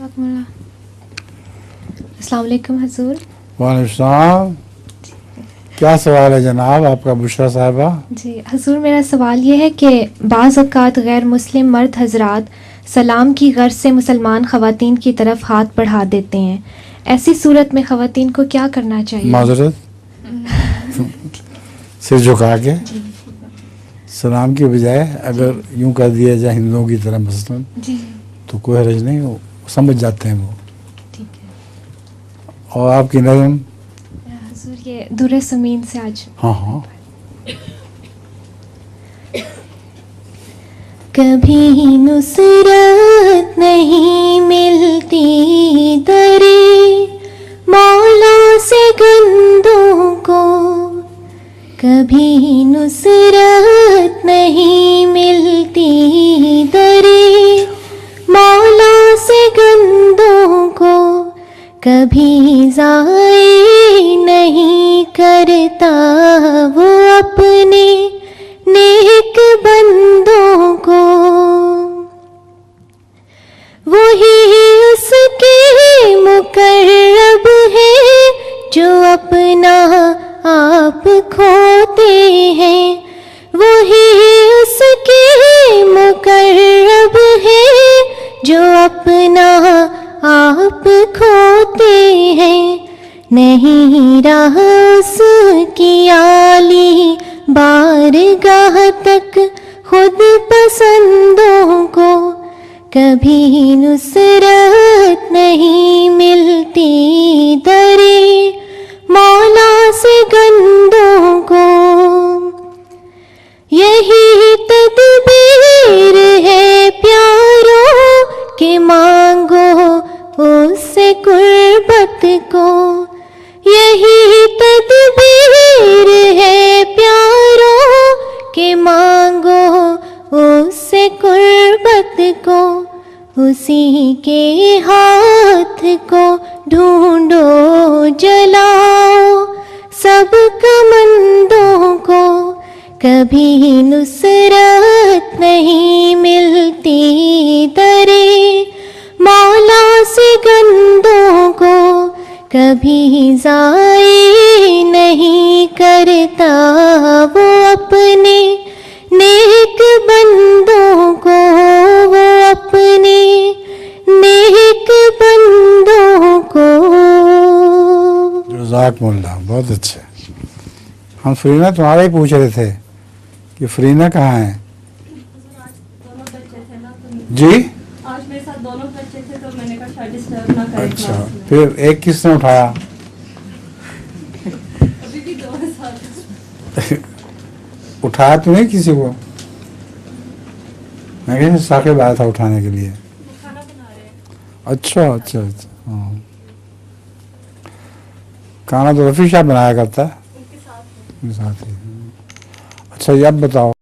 अस्सलाम वालेकुम हुजूर। वालेकुम सलाम। क्या सवाल है जनाब आपका बुशरा साहिबा? जी हुजूर, मेरा सवाल ये है कि बाज़ औक़ात गैर मुस्लिम मर्द हजरात सलाम की गर्ज से मुसलमान ख़वातीन की तरफ हाथ बढ़ा देते हैं। ऐसी सूरत में ख़वातीन को क्या करना चाहिए? माज़रत सिर झुका के सलाम की बजाय अगर यूं कर दिया जाए हिंदुओं की तरह मसलन जी तो कोई हर्ज नहीं, वो समझ जाते हैं वो। ठीक है और आपकी नज़म? हुजूर, ये दुर्रे समीन से आज। हाँ हाँ। कभी नुसरत नहीं मिलती दरे मौला से गंदों को, कभी नुसरत नहीं मिलती दरे मौला से गंदों को, कभी ज़ाए नहीं करता वो अपने नेक बंदों को। वही उसके मुकर्रब है जो अपना आप खोते हैं, वही उसके मुकर्रब है जो अपना आप खोते हैं। नहीं रहा उसकी आली बारगाह तक खुद पसंदों को, कभी नुसरत नहीं मिलती दरे मौला से गंदों को। यही तदबीर है प्यारों के मांगो उससे कुर्बत को, यही तदबीर है प्यारों के मांगो उससे कुर्बत को। उसी के हाथ को ढूंढो जलाओ सब कमंदों को, कभी नुसरत नहीं मिलती दरे मौला से गंदों को, कभी ज़ाए नहीं करता वो अपने नेक बंदों को, वो अपने नेक बंदों को। जज़ाकमुल्लाह, बहुत अच्छे। हम फरीना तुम्हारा ही पूछ रहे थे कि फरीना कहाँ है? जी आज मेरे साथ दोनों बच्चे थे तो मैंने कहा शायद डिस्टर्ब ना करें। अच्छा, फिर एक किसने उठाया? अभी भी दोनों साथ उठाया तो नहीं किसी को? मैं कहीं साकिब आया था उठाने के लिए। खाना बना रहे हैं। अच्छा अच्छा अच्छा, हाँ। खाना तो रफ़ी साहब बनाया करता है उनके साथ साथ ही। अच्छा, ये अब बताओ